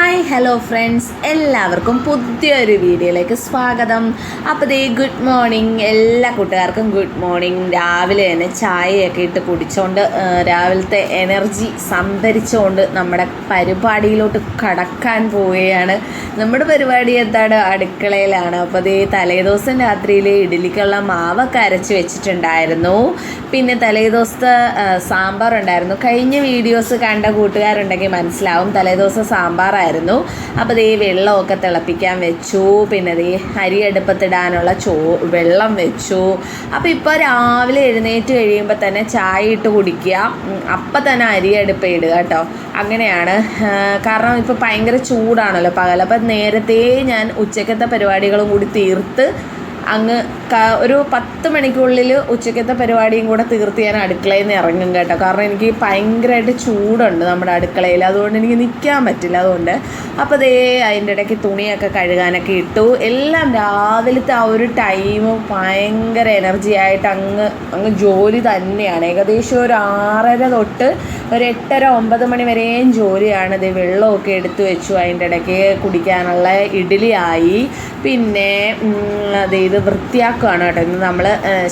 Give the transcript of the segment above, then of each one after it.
Hi hello friends, എല്ലാവർക്കും പുതിയൊരു വീഡിയോയിലേക്ക് സ്വാഗതം. അപ്പോൾ ഗുഡ് മോർണിംഗ്, എല്ലാ കൂട്ടുകാർക്കും ഗുഡ് മോർണിംഗ്. രാവിലെ തന്നെ ചായയൊക്കെ ഇട്ട് കുടിച്ചുകൊണ്ട് രാവിലത്തെ എനർജി സംഭരിച്ചുകൊണ്ട് നമ്മുടെ പരിപാടിയിലോട്ട് കടക്കാൻ പോവുകയാണ്. നമ്മുടെ പരിപാടി എന്താണ്? അടുക്കളയിലാണ്. അപ്പോൾ തലേദിവസം രാത്രിയിൽ ഇഡ്ഡലിക്കുള്ള മാവൊക്കെ അരച്ച് വെച്ചിട്ടുണ്ടായിരുന്നു. പിന്നെ തലേദിവസത്തെ സാമ്പാർ ഉണ്ടായിരുന്നു. കഴിഞ്ഞ വീഡിയോസ് കണ്ട കൂട്ടുകാരുണ്ടെങ്കിൽ മനസ്സിലാവും, തലേദിവസം സാമ്പാറായിരുന്നു. അപ്പോൾ വെള്ളമൊക്കെ തിളപ്പിക്കാൻ വെച്ചു. പിന്നെ അരി അടുപ്പത്തിടാനുള്ള വെള്ളം വെച്ചു. അപ്പോൾ ഇപ്പോൾ രാവിലെ എഴുന്നേറ്റ് കഴിയുമ്പോൾ തന്നെ ചായ ഇട്ട് കുടിക്കുക, അപ്പം തന്നെ അരി അടുപ്പ് ഇടുക കേട്ടോ. അങ്ങനെയാണ്. കാരണം ഇപ്പോൾ ഭയങ്കര ചൂടാണല്ലോ പകൽ. അപ്പം നേരത്തെ ഞാൻ ഉച്ചക്കത്തെ പരിപാടികളും കൂടി തീർത്ത് അങ്ങ് ഒരു 10 മണിക്കുള്ളിൽ ഉച്ചക്കത്തെ പരിപാടിയും കൂടെ തീർത്ത് ഞാൻ അടുക്കളയിൽ നിന്ന് ഇറങ്ങും കേട്ടോ. കാരണം എനിക്ക് ഭയങ്കരമായിട്ട് ചൂടുണ്ട് നമ്മുടെ അടുക്കളയിൽ, അതുകൊണ്ട് എനിക്ക് നിൽക്കാൻ പറ്റില്ല. അതുകൊണ്ട് അപ്പോൾ അതിൻ്റെ ഇടയ്ക്ക് തുണിയൊക്കെ കഴുകാനൊക്കെ ഇട്ടു. എല്ലാം രാവിലത്തെ ആ ഒരു ടൈം ഭയങ്കര എനർജി ആയിട്ട് അങ്ങ് ജോലി തന്നെയാണ്. ഏകദേശം ഒരു 6:30 തൊട്ട് ഒരു 8:30-9 മണി വരെയും ജോലിയാണ്. വെള്ളമൊക്കെ എടുത്തു വെച്ചു. അതിൻ്റെ ഇടയ്ക്ക് കുടിക്കാനുള്ള ഇഡ്ഡലി ആയി. പിന്നെ ഇത് വൃത്തിയാക്കുകയാണ് കേട്ടോ. ഇന്ന് നമ്മൾ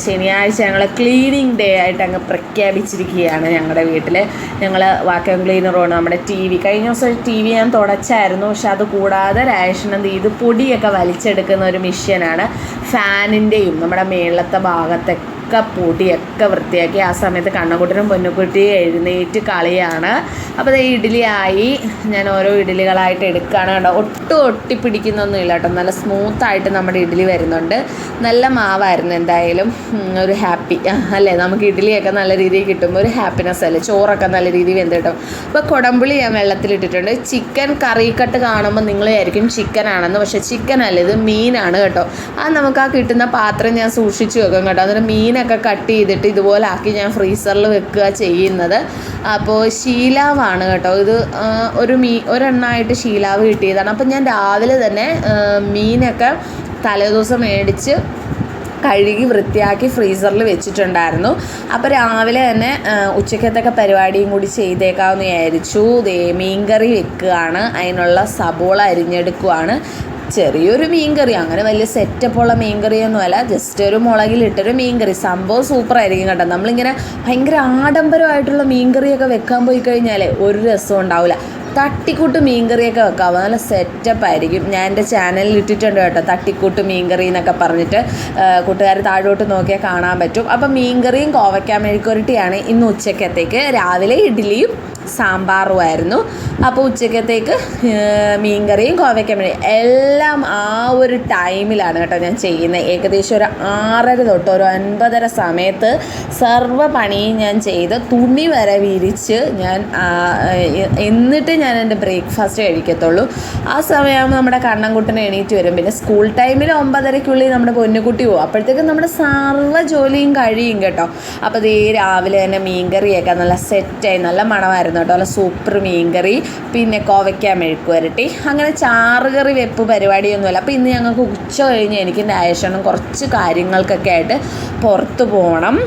ശനിയാഴ്ച ഞങ്ങൾ ക്ലീനിങ് ഡേ ആയിട്ട് അങ്ങ് പ്രഖ്യാപിച്ചിരിക്കുകയാണ്. ഞങ്ങളുടെ വീട്ടിൽ ഞങ്ങൾ വാക്യൂം ക്ലീനറുമാണ്. നമ്മുടെ കഴിഞ്ഞ ദിവസം TV ഞാൻ തുടച്ചായിരുന്നു. പക്ഷെ അത് കൂടാതെ റേഷനും ഇത് പൊടിയൊക്കെ വലിച്ചെടുക്കുന്ന ഒരു മെഷീനാണ്. ഫാനിൻ്റെയും നമ്മുടെ മേളത്തെ ഭാഗത്തൊക്കെ പൊടിയൊക്കെ വൃത്തിയാക്കി. ആ സമയത്ത് കണ്ണൻകുട്ടനും പൊന്നുകുട്ടി എഴുന്നേറ്റ് കളിയാണ്. അപ്പോൾ ഇഡ്ഡലി ആയി. ഞാൻ ഓരോ ഇഡ്ഡലികളായിട്ട് എടുക്കുകയാണ് കേട്ടോ. ഒട്ടും ഒട്ടിപ്പിടിക്കുന്നൊന്നുമില്ല കേട്ടോ. നല്ല സ്മൂത്തായിട്ട് നമ്മുടെ ഇഡ്ഡലി വരുന്നുണ്ട്. നല്ല മാവായിരുന്നു. എന്തായാലും ഒരു ഹാപ്പി അല്ലേ? നമുക്ക് ഇഡ്ഡലിയൊക്കെ നല്ല രീതിയിൽ കിട്ടുമ്പോൾ ഒരു ഹാപ്പിനെസ് അല്ലേ? ചോറൊക്കെ നല്ല രീതിയിൽ വെന്ത് കിട്ടും. അപ്പോൾ കുടംപുളി ഞാൻ വെള്ളത്തിലിട്ടിട്ടുണ്ട്. ചിക്കൻ കറിക്കട്ട് കാണുമ്പോൾ നിങ്ങൾ വിചാരിക്കും ചിക്കനാണെന്ന്. പക്ഷേ ചിക്കൻ അല്ല, ഇത് മീനാണ് കേട്ടോ. അത് നമുക്ക് ആ കിട്ടുന്ന പാത്രം ഞാൻ സൂക്ഷിച്ച് വെക്കും കേട്ടോ. അന്നേരം മീനൊക്കെ കട്ട് ചെയ്തിട്ട് ഇതുപോലെ ആക്കി ഞാൻ ഫ്രീസറിൽ വെക്കുക ചെയ്യുന്നത്. അപ്പോൾ ശീലാവാണ് കേട്ടോ. ഇത് ഒരെണ്ണമായിട്ട് ശീലാവ് കിട്ടിയതാണ്. അപ്പം ഞാൻ രാവിലെ തന്നെ മീനൊക്കെ തലേദിവസം മേടിച്ച് കഴുകി വൃത്തിയാക്കി ഫ്രീസറിൽ വെച്ചിട്ടുണ്ടായിരുന്നു. അപ്പോൾ രാവിലെ തന്നെ ഉച്ചക്കത്തൊക്കെ പരിപാടിയും കൂടി ചെയ്തേക്കാമെന്ന് വിചാരിച്ചു. മീൻകറി വെക്കുകയാണ്. അതിനുള്ള സബോള അരിഞ്ഞെടുക്കുകയാണ്. ചെറിയൊരു മീൻകറി, അങ്ങനെ വലിയ സെറ്റപ്പുള്ള മീൻകറിയൊന്നുമല്ല, ജസ്റ്റ് ഒരു മുളകിലിട്ടൊരു മീൻകറി. സംഭവം സൂപ്പറായിരിക്കും കേട്ടോ. നമ്മളിങ്ങനെ ഭയങ്കര ആഡംബരമായിട്ടുള്ള മീൻകറിയൊക്കെ വെക്കാൻ പോയി കഴിഞ്ഞാൽ ഒരു രസം ഉണ്ടാവില്ല. തട്ടിക്കൂട്ട് മീൻകറിയൊക്കെ വെക്കാവോ, നല്ല സെറ്റപ്പായിരിക്കും. ഞാൻ എൻ്റെ ചാനലിൽ ഇട്ടിട്ടുണ്ട് കേട്ടോ, തട്ടിക്കൂട്ട് മീൻകറി എന്നൊക്കെ പറഞ്ഞിട്ട്. കൂട്ടുകാർ താഴോട്ട് നോക്കിയാൽ കാണാൻ പറ്റും. അപ്പം മീൻകറിയും കോവയ്ക്ക മെഴുക്കുവരട്ടിയാണ് ഇന്ന് ഉച്ചക്കത്തേക്ക്. രാവിലെ ഇഡ്ഡലിയും സാമ്പാറുമായിരുന്നു. അപ്പോൾ ഉച്ചക്കത്തേക്ക് മീൻകറിയും കോവയ്ക്ക എല്ലാം ആ ഒരു ടൈമിലാണ് കേട്ടോ ഞാൻ ചെയ്യുന്നത്. ഏകദേശം ഒരു 6:30 തൊട്ട് ഒരു 9:30 സമയത്ത് സർവ്വ പണിയും ഞാൻ ചെയ്ത് തുണി വരെ വിരിച്ച് എന്നിട്ട് ഞാൻ എൻ്റെ ബ്രേക്ക്ഫാസ്റ്റ് കഴിക്കത്തുള്ളൂ. ആ സമയമാകുമ്പോൾ നമ്മുടെ കണ്ണൻകുട്ടനെ എണീറ്റ് വരും. പിന്നെ സ്കൂൾ ടൈമിൽ 9:30-ക്കുള്ളിൽ നമ്മുടെ പൊന്നുകുട്ടി പോകും. അപ്പോഴത്തേക്കും നമ്മുടെ സർവ്വ ജോലിയും കഴിയും കേട്ടോ. അപ്പോൾ രാവിലെ തന്നെ മീൻകറിയൊക്കെ നല്ല സെറ്റായി, നല്ല മണമായിരുന്നു കേട്ടോ. നല്ല സൂപ്പർ മീൻകറി, പിന്നെ കോവയ്ക്ക മെഴുക്കുവരട്ടി, അങ്ങനെ ചാറുകറി വെപ്പ് പരിപാടിയൊന്നുമില്ല. അപ്പോൾ ഇന്ന് ഞങ്ങൾക്ക് ഉച്ച കഴിഞ്ഞ് എനിക്ക് ഡയഷനും കുറച്ച് കാര്യങ്ങൾക്കൊക്കെ ആയിട്ട് പുറത്ത് പോകണം.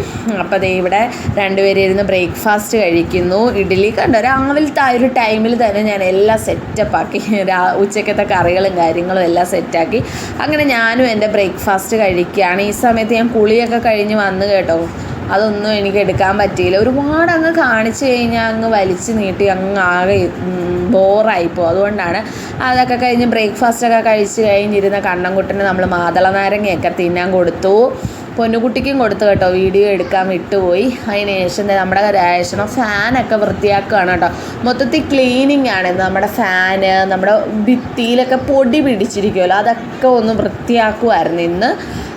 അപ്പോൾ ഇവിടെ രണ്ടുപേരും ഇരുന്ന് ബ്രേക്ക്ഫാസ്റ്റ് കഴിക്കുന്നു. ഇഡ്ഡലി കണ്ടോ, രാവിലത്തെ ആ ഒരു ടൈമിൽ തന്നെ ഞാൻ എല്ലാം സെറ്റപ്പാക്കി. ഉച്ചക്കത്തെ കറികളും കാര്യങ്ങളും എല്ലാം സെറ്റാക്കി. അങ്ങനെ ഞാനും എൻ്റെ ബ്രേക്ക്ഫാസ്റ്റ് കഴിക്കുകയാണ്. ഈ സമയത്ത് ഞാൻ കുളിയൊക്കെ കഴിഞ്ഞ് വന്ന് കേട്ടോ. അതൊന്നും എനിക്ക് എടുക്കാൻ പറ്റിയില്ല. ഒരുപാട് അങ്ങ് കാണിച്ചു കഴിഞ്ഞാൽ അങ്ങ് വലിച്ചു നീട്ടി ആകെ ബോറായിപ്പോൾ. അതുകൊണ്ടാണ് അതൊക്കെ കഴിഞ്ഞ് ബ്രേക്ക്ഫാസ്റ്റൊക്കെ കഴിച്ച് കഴിഞ്ഞിരുന്ന കണ്ണൻകുട്ടന് നമ്മൾ മാതള നാരങ്ങയൊക്കെ തിന്നാൻ കൊടുത്തു. പൊന്നുകുട്ടിക്കും കൊടുത്തു കേട്ടോ. വീഡിയോ എടുക്കാൻ വിട്ടുപോയി. അതിന് ശേഷം നമ്മുടെ റേഷനും ഫാനൊക്കെ വൃത്തിയാക്കുകയാണ് കേട്ടോ. മൊത്തത്തിൽ ക്ലീനിങ് ആണ്. നമ്മുടെ ഫാന്, നമ്മുടെ ഭിത്തിയിലൊക്കെ പൊടി പിടിച്ചിരിക്കുമല്ലോ, അതൊക്കെ ഒന്ന് വൃത്തിയാക്കുമായിരുന്നു ഇന്ന്.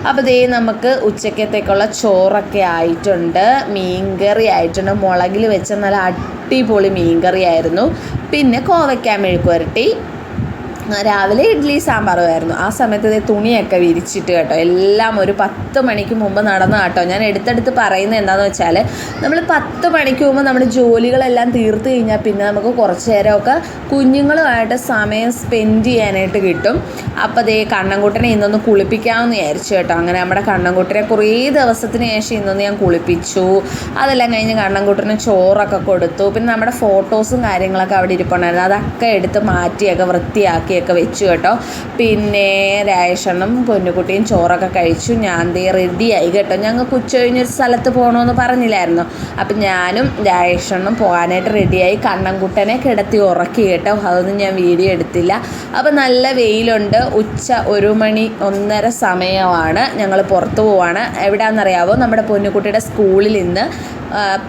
അപ്പോൾ നമുക്ക് ഉച്ചക്കത്തേക്കുള്ള ചോറൊക്കെ ആയിട്ടുണ്ട്. മീൻകറി ആയിട്ടുണ്ട്. മുളകിൽ വെച്ച നല്ല അടിപൊളി മീൻകറി ആയിരുന്നു. പിന്നെ കോവയ്ക്ക മെഴുക്കുവരട്ടി, രാവിലെ ഇഡ്ഡലി സാമ്പാറുമായിരുന്നു. ആ സമയത്ത് തുണിയൊക്കെ വിരിച്ചിട്ട് കേട്ടോ, എല്ലാം ഒരു 10 മണിക്ക് മുമ്പ് നടന്നു കേട്ടോ. ഞാൻ എടുത്തെടുത്ത് പറയുന്നത് എന്താണെന്ന് വെച്ചാൽ, നമ്മൾ 10 മണിക്ക് മുമ്പ് നമ്മുടെ ജോലികളെല്ലാം തീർത്ത് കഴിഞ്ഞാൽ പിന്നെ നമുക്ക് കുറച്ച് നേരമൊക്കെ കുഞ്ഞുങ്ങളുമായിട്ട് സമയം സ്പെൻഡ് ചെയ്യാനായിട്ട് കിട്ടും. അപ്പോൾ കണ്ണൻകുട്ടനെ ഇന്നൊന്ന് കുളിപ്പിക്കാമെന്ന് വിചാരിച്ചു കേട്ടോ. അങ്ങനെ നമ്മുടെ കണ്ണൻകുട്ടനെ കുറേ ദിവസത്തിന് ശേഷം ഇന്നൊന്ന് ഞാൻ കുളിപ്പിച്ചു. അതെല്ലാം കഴിഞ്ഞ് കണ്ണൻകുട്ടന് ചോറൊക്കെ കൊടുത്തു. പിന്നെ നമ്മുടെ ഫോട്ടോസും കാര്യങ്ങളൊക്കെ അവിടെ ഇരിപ്പുണ്ടായിരുന്നു, അതൊക്കെ എടുത്ത് മാറ്റിയൊക്കെ വൃത്തിയാക്കി വെച്ചു കേട്ടോ. പിന്നെ രാജേഷണ്ണും പൊന്നുകുട്ടിയും ചോറൊക്കെ കഴിച്ചു. ഞാൻ റെഡിയായി കേട്ടോ. ഞങ്ങൾക്ക് ഉച്ച കഴിഞ്ഞൊരു സ്ഥലത്ത് പോകണമെന്ന് പറഞ്ഞില്ലായിരുന്നു. അപ്പം ഞാനും രാജേഷണ്ണും പോകാനായിട്ട് റെഡിയായി. കണ്ണൻകുട്ടനെ കിടത്തി ഉറക്കി കേട്ടോ. അതൊന്നും ഞാൻ വീഡിയോ എടുത്തില്ല. അപ്പം നല്ല വെയിലുണ്ട്. ഉച്ച 1 മണി 1:30 സമയമാണ്. ഞങ്ങൾ പുറത്ത് പോവാണ്. എവിടെയാണെന്നറിയാവോ, നമ്മുടെ പൊന്നുകുട്ടിയുടെ സ്കൂളിൽ ഇന്ന്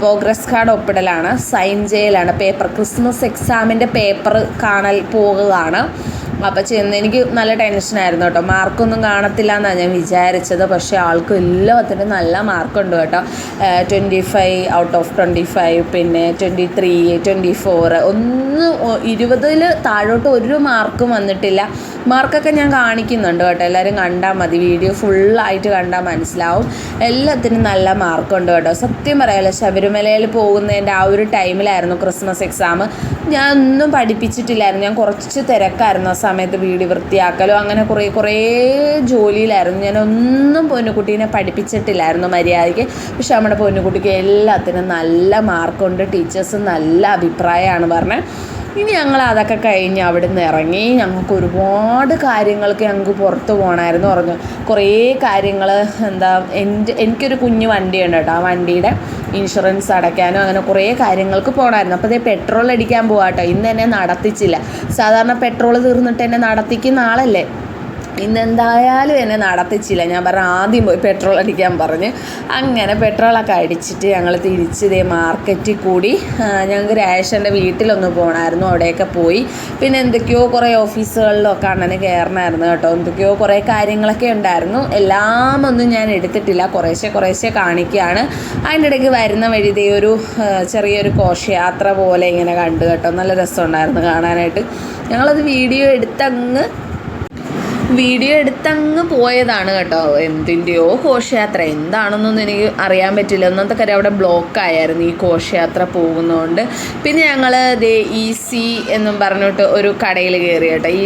പ്രോഗ്രസ് കാർഡ് ഒപ്പിടലാണ്, സൈൻ ചെയ്യലാണ്, പേപ്പർ ക്രിസ്മസ് എക്സാമിൻ്റെ പേപ്പർ കാണൽ പോകുകയാണ്. അപ്പോൾ എനിക്ക് നല്ല ടെൻഷനായിരുന്നു കേട്ടോ. മാർക്കൊന്നും കാണത്തില്ല എന്നാണ് ഞാൻ വിചാരിച്ചത്. പക്ഷേ ആൾക്ക് എല്ലാത്തിനും നല്ല മാർക്കുണ്ട് കേട്ടോ. 25 ഔട്ട് ഓഫ് 25, പിന്നെ 23, 24, 20 താഴോട്ട് ഒരു മാർക്കും വന്നിട്ടില്ല. മാർക്കൊക്കെ ഞാൻ കാണിക്കുന്നുണ്ട് കേട്ടോ, എല്ലാവരും കണ്ടാൽ മതി. വീഡിയോ ഫുള്ളായിട്ട് കണ്ടാൽ മനസ്സിലാവും. എല്ലാത്തിനും നല്ല മാർക്കുണ്ട് കേട്ടോ. സത്യം പറയാമല്ലോ, ശബരിമലയിൽ പോകുന്നതിൻ്റെ ആ ഒരു ടൈമിലായിരുന്നു ക്രിസ്മസ് എക്സാം. ഞാൻ ഒന്നും പഠിപ്പിച്ചിട്ടില്ലായിരുന്നു. ഞാൻ കുറച്ച് തിരക്കായിരുന്നു ആ സമയത്ത്, വീട് വൃത്തിയാക്കലോ അങ്ങനെ കുറേ ജോലിയിലായിരുന്നു. ഞാനൊന്നും പൊന്നുകുട്ടീനെ പഠിപ്പിച്ചിട്ടില്ലായിരുന്നു മര്യാദയ്ക്ക്. പക്ഷെ നമ്മുടെ പൊന്നുകുട്ടിക്ക് എല്ലാത്തിനും നല്ല മാർക്കുണ്ട്. ടീച്ചേഴ്സ് നല്ല അഭിപ്രായമാണ് പറഞ്ഞത്. ഇനി ഞങ്ങൾ അതൊക്കെ കഴിഞ്ഞ് അവിടെ നിന്ന് ഇറങ്ങി. ഞങ്ങൾക്ക് ഒരുപാട് കാര്യങ്ങൾക്ക് ഞങ്ങൾക്ക് പുറത്ത് പോകണമായിരുന്നു പറഞ്ഞു. കുറേ കാര്യങ്ങൾ എനിക്കൊരു കുഞ്ഞു വണ്ടിയുണ്ട് കേട്ടോ. ആ വണ്ടിയുടെ ഇൻഷുറൻസ് അടയ്ക്കാനോ അങ്ങനെ കുറേ കാര്യങ്ങൾക്ക് പോകണമായിരുന്നു. അപ്പോൾ പെട്രോൾ അടിക്കാൻ പോകാം കേട്ടോ. ഇന്ന് എന്നെ നടത്തിച്ചില്ല. സാധാരണ പെട്രോൾ തീർന്നിട്ട് എന്നെ നടത്തിക്കുന്ന ആളല്ലേ. ഇന്നെന്തായാലും എന്നെ നടത്തിച്ചില്ല. ഞാൻ ആദ്യം പോയി പെട്രോൾ അടിക്കാൻ പറഞ്ഞ്. അങ്ങനെ പെട്രോളൊക്കെ അടിച്ചിട്ട് ഞങ്ങൾ തിരിച്ച് മാർക്കറ്റിൽ കൂടി. ഞങ്ങൾക്ക് രാജേഷൻ്റെ വീട്ടിലൊന്ന് പോകണമായിരുന്നു, അവിടെയൊക്കെ പോയി. പിന്നെ എന്തൊക്കെയോ കുറേ ഓഫീസുകളിലൊക്കെ അണ്ണന് കയറണമായിരുന്നു കേട്ടോ. എന്തൊക്കെയോ കുറേ കാര്യങ്ങളൊക്കെ ഉണ്ടായിരുന്നു. എല്ലാം ഒന്നും ഞാൻ എടുത്തിട്ടില്ല, കുറേശ്ശെ കാണിക്കുകയാണ്. അതിൻ്റെ ഇടയ്ക്ക് വരുന്ന വഴി ഒരു ചെറിയൊരു ഘോഷയാത്ര പോലെ ഇങ്ങനെ കണ്ടു കേട്ടോ. നല്ല രസമുണ്ടായിരുന്നു കാണാനായിട്ട്. ഞങ്ങളത് വീഡിയോ എടുത്തങ്ങ് പോയതാണ് കേട്ടോ. എന്തിൻ്റെയോ ഘോഷയാത്ര, എന്താണെന്നൊന്നും എനിക്ക് അറിയാൻ പറ്റില്ല. ഒന്നാമത്തെ കാര്യം അവിടെ ബ്ലോക്കായിരുന്നു ഈ ഘോഷയാത്ര പോകുന്നതുകൊണ്ട്. പിന്നെ ഞങ്ങൾ ഈസി എന്നും പറഞ്ഞിട്ട് ഒരു കടയിൽ കയറി കേട്ടോ. ഈ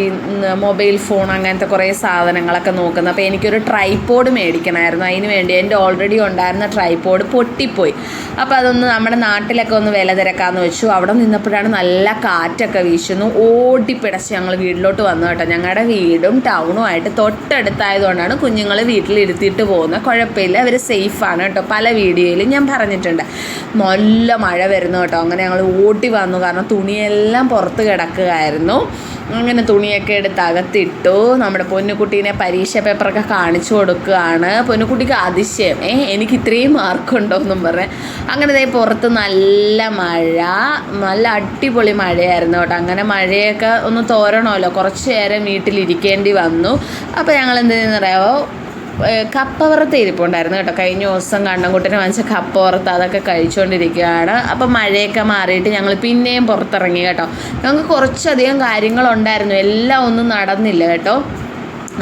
മൊബൈൽ ഫോൺ അങ്ങനത്തെ കുറേ സാധനങ്ങളൊക്കെ നോക്കുന്നത്. അപ്പോൾ എനിക്കൊരു ട്രൈപോഡ് മേടിക്കണമായിരുന്നു. അതിന് വേണ്ടി എൻ്റെ ഓൾറെഡി ഉണ്ടായിരുന്ന ട്രൈപോഡ് പൊട്ടിപ്പോയി. അപ്പോൾ അതൊന്ന് നമ്മുടെ നാട്ടിലൊക്കെ ഒന്ന് വില തിരക്കാമെന്ന് വെച്ചു. അവിടെ നിന്നപ്പോഴാണ് നല്ല കാറ്റൊക്കെ വീശുന്നു. ഓടിപ്പിടച്ച് ഞങ്ങൾ വീട്ടിലോട്ട് വന്നു കേട്ടോ. ഞങ്ങളുടെ വീടും ടൗണുമായിട്ട് തൊട്ടടുത്തായതുകൊണ്ടാണ് കുഞ്ഞുങ്ങൾ വീട്ടിലിരുത്തിയിട്ട് പോകുന്നത്. കുഴപ്പമില്ല, അവർ സേഫാണ് കേട്ടോ. പല വീഡിയോയിലും ഞാൻ പറഞ്ഞിട്ടുണ്ട്. നല്ല മഴ വരുന്നു കേട്ടോ. അങ്ങനെ ഞങ്ങൾ ഓടി വന്നു, കാരണം തുണിയെല്ലാം പുറത്ത് കിടക്കുകയായിരുന്നു. അങ്ങനെ തുണിയൊക്കെ എടുത്ത് അകത്തിട്ടു. നമ്മുടെ പൊന്നുകുട്ടീനെ പരീക്ഷ പേപ്പറൊക്കെ കാണിച്ചു കൊടുക്കുകയാണ്. പൊന്നുകുട്ടിക്ക് അതിശയം, എനിക്ക് ഇത്രയും മാർക്കുണ്ടോ എന്നും പറഞ്ഞ്. അങ്ങനെ പുറത്ത് നല്ല മഴ, നല്ല അടിപൊളി മഴയായിരുന്നു കേട്ടോ. അങ്ങനെ മഴയൊക്കെ ഒന്ന് തോരണമല്ലോ, കുറച്ച് നേരം വീട്ടിലിരിക്കേണ്ടി വന്നു. അപ്പോൾ ഞങ്ങൾ എന്ത് ചെയ്യുന്നറിയാമോ, കപ്പ വറുത്ത് ഇരിപ്പുണ്ടായിരുന്നു കേട്ടോ. കഴിഞ്ഞ ദിവസം കണ്ണൻകുട്ടനെ വാങ്ങിച്ച കപ്പ വറുത്ത് അതൊക്കെ കഴിച്ചുകൊണ്ടിരിക്കുകയാണ്. അപ്പം മഴയൊക്കെ മാറിയിട്ട് ഞങ്ങൾ പിന്നെയും പുറത്തിറങ്ങി കേട്ടോ. ഞങ്ങൾക്ക് കുറച്ചധികം കാര്യങ്ങളുണ്ടായിരുന്നു, എല്ലാം ഒന്നും നടന്നില്ല കേട്ടോ.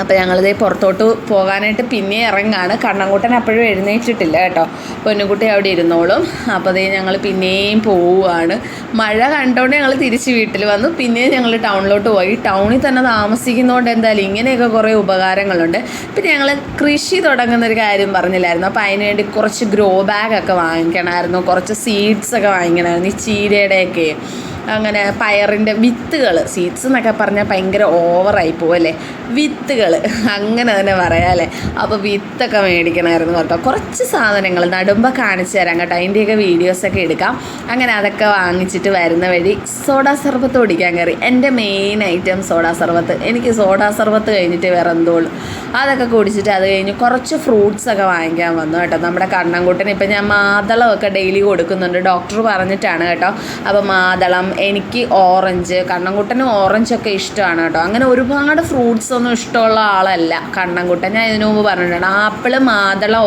അപ്പോൾ ഞങ്ങളിതേ പുറത്തോട്ട് പോകാനായിട്ട് പിന്നെ ഇറങ്ങാണ്. കണ്ണൻകുട്ടൻ അപ്പോഴും എഴുന്നേറ്റിട്ടില്ല കേട്ടോ. പൊന്നുകുട്ടി അവിടെ ഇരുന്നോളും. അപ്പോൾ ഞങ്ങൾ പിന്നെയും പോവുകയാണ്. മഴ കണ്ടുകൊണ്ട് ഞങ്ങൾ തിരിച്ച് വീട്ടിൽ വന്നു. പിന്നെയും ഞങ്ങൾ ടൗണിലോട്ട് പോയി. ടൗണിൽ തന്നെ താമസിക്കുന്നതുകൊണ്ട് എന്തായാലും ഇങ്ങനെയൊക്കെ കുറേ ഉപകാരങ്ങളുണ്ട്. പിന്നെ ഞങ്ങൾ കൃഷി തുടങ്ങുന്നൊരു കാര്യം പറഞ്ഞില്ലായിരുന്നു. അപ്പോൾ അതിന് വേണ്ടി കുറച്ച് ഗ്രോ ബാഗൊക്കെ വാങ്ങിക്കണമായിരുന്നു, കുറച്ച് സീഡ്സൊക്കെ വാങ്ങിക്കണമായിരുന്നു. ഈ ചീരയുടെയൊക്കെ അങ്ങനെ പയറിൻ്റെ വിത്തുകൾ, സീഡ്സ് എന്നൊക്കെ പറഞ്ഞാൽ ഭയങ്കര ഓവറായി പോവല്ലേ, വിത്തുകൾ അങ്ങനെ തന്നെ പറയാം അല്ലേ. അപ്പോൾ വിത്തൊക്കെ മേടിക്കണമായിരുന്നു കേട്ടോ. കുറച്ച് സാധനങ്ങൾ നടുമ്പോൾ കാണിച്ചു തരാം കേട്ടോ, അതിൻ്റെയൊക്കെ വീഡിയോസൊക്കെ എടുക്കാം. അങ്ങനെ അതൊക്കെ വാങ്ങിച്ചിട്ട് വരുന്ന വഴി സോഡാ സർബത്ത് കുടിക്കാൻ കയറി. എൻ്റെ മെയിൻ ഐറ്റം സോഡാ സർബത്ത്. എനിക്ക് സോഡാ സർബത്ത് കഴിഞ്ഞിട്ട് വേറെ എന്തോളൂ. അതൊക്കെ കുടിച്ചിട്ട് അത് കഴിഞ്ഞ് കുറച്ച് ഫ്രൂട്ട്സൊക്കെ വാങ്ങിക്കാൻ വന്നു കേട്ടോ. നമ്മുടെ കണ്ണൻകുട്ടന് ഇപ്പം ഞാൻ മാതളമൊക്കെ ഡെയിലി കൊടുക്കുന്നുണ്ട്, ഡോക്ടർ പറഞ്ഞിട്ടാണ് കേട്ടോ. അപ്പോൾ മാതളം, എനിക്ക് ഓറഞ്ച്, കണ്ണൻകുട്ടനും ഓറഞ്ചൊക്കെ ഇഷ്ടമാണ് കേട്ടോ. അങ്ങനെ ഒരുപാട് ഫ്രൂട്ട്സ് ഒന്നും ഇഷ്ടമുള്ള ആളല്ല കണ്ണൻകുട്ടൻ. ഞാൻ ഇതിനു മുമ്പ് പറഞ്ഞിട്ടുണ്ട്. ആപ്പിൾ, മാതളം,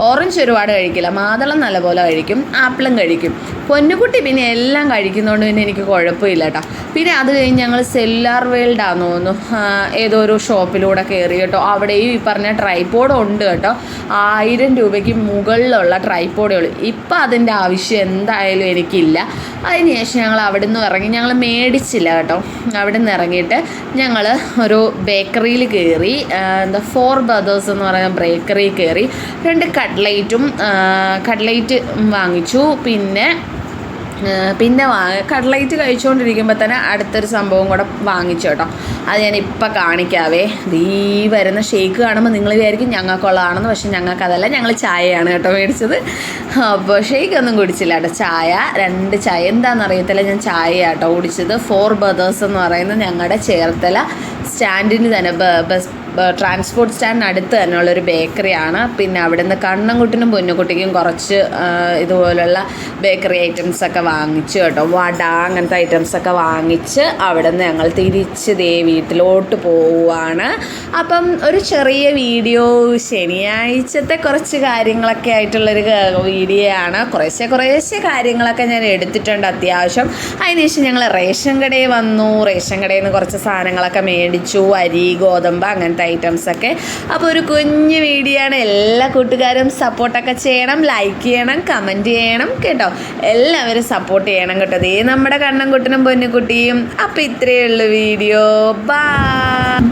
ഓറഞ്ച് ഒരുപാട് കഴിക്കില്ല. മാതളം നല്ലപോലെ കഴിക്കും, ആപ്പിളും കഴിക്കും. പൊന്നുകുട്ടി പിന്നെ എല്ലാം കഴിക്കുന്നതുകൊണ്ട് പിന്നെ എനിക്ക് കുഴപ്പമില്ല കേട്ടോ. പിന്നെ അത് കഴിഞ്ഞ് ഞങ്ങൾ സെല്ലാർ വേൾഡാന്ന് തോന്നുന്നു ഏതോ ഒരു ഷോപ്പിലൂടെ കയറി കേട്ടോ. അവിടെയും ഈ പറഞ്ഞ ട്രൈപോഡ് ഉണ്ട് കേട്ടോ. 1000 രൂപയ്ക്ക് മുകളിലുള്ള ട്രൈപോഡേ ഉള്ളൂ. ഇപ്പം അതിൻ്റെ ആവശ്യം എന്തായാലും എനിക്കില്ല. അതിനുശേഷം ഞങ്ങൾ അവിടെ നിന്ന് ഇറങ്ങി. ഞങ്ങൾ മേടിച്ചില്ല കേട്ടോ. അവിടെ നിന്ന് ഇറങ്ങിയിട്ട് ഞങ്ങൾ ഒരു ബേക്കറിയിൽ കയറി. ഫോർ ബ്രദേഴ്സ് എന്ന് പറയുന്ന ബേക്കറിയിൽ കയറി. 2 കട്ട്ലേറ്റ് വാങ്ങിച്ചു. പിന്നെ കട്ട്ലേറ്റ് കഴിച്ചുകൊണ്ടിരിക്കുമ്പോൾ തന്നെ അടുത്തൊരു സംഭവം കൂടെ വാങ്ങിച്ചു കേട്ടോ. അത് ഞാൻ ഇപ്പം കാണിക്കാവേ. ഈ വരുന്ന ഷേക്ക് കാണുമ്പോൾ നിങ്ങൾ വിചാരിക്കും ഞങ്ങൾക്കുള്ളതാണെന്ന്. പക്ഷെ ഞങ്ങൾക്കതല്ല, ഞങ്ങൾ ചായയാണ് കേട്ടോ മേടിച്ചത്. അപ്പോൾ ഷേക്കൊന്നും കുടിച്ചില്ല കേട്ടോ. 2 ചായ എന്താണെന്നറിയത്തില്ല, ഞാൻ ചായ കേട്ടോ കുടിച്ചത്. ഫോർ ബ്രദേഴ്സ് എന്ന് പറയുന്നത് ഞങ്ങളുടെ ചേർത്തല സ്റ്റാൻഡിന് തന്നെ ട്രാൻസ്പോർട്ട് സ്റ്റാൻഡിന് അടുത്ത് തന്നെയുള്ളൊരു ബേക്കറിയാണ്. പിന്നെ അവിടുന്ന് കണ്ണൻകുട്ടിനും പൊന്നുകുട്ടിക്കും കുറച്ച് ഇതുപോലുള്ള ബേക്കറി ഐറ്റംസൊക്കെ വാങ്ങിച്ചു കേട്ടോ. വട അങ്ങനത്തെ ഐറ്റംസൊക്കെ വാങ്ങിച്ച് അവിടെ നിന്ന് ഞങ്ങൾ തിരിച്ച് വീട്ടിലോട്ട് പോവുകയാണ്. അപ്പം ഒരു ചെറിയ വീഡിയോ, ശനിയാഴ്ചത്തെ കുറച്ച് കാര്യങ്ങളൊക്കെ ആയിട്ടുള്ളൊരു വീഡിയോ ആണ്. കുറേശ്ശെ കാര്യങ്ങളൊക്കെ ഞാൻ എടുത്തിട്ടുണ്ട് അത്യാവശ്യം. അതിനുശേഷം ഞങ്ങൾ റേഷൻ കടയിൽ വന്നു. റേഷൻ കടയിൽ നിന്ന് കുറച്ച് സാധനങ്ങളൊക്കെ മേടിച്ചു, അരി, ഗോതമ്പ് അങ്ങനത്തെ ഐറ്റംസൊക്കെ. അപ്പോൾ ഒരു കുഞ്ഞു വീഡിയോ ആണ്. എല്ലാ കൂട്ടുകാരും സപ്പോർട്ടൊക്കെ ചെയ്യണം, ലൈക്ക് ചെയ്യണം, കമൻറ്റ് ചെയ്യണം കേട്ടോ. എല്ലാവരും സപ്പോർട്ട് ചെയ്യണം കേട്ടോ. നമ്മുടെ കണ്ണൻകുട്ടനും പൊന്നുകുട്ടിയും. അപ്പോൾ ഇത്രയേ ഉള്ളൂ വീഡിയോ. ബൈ.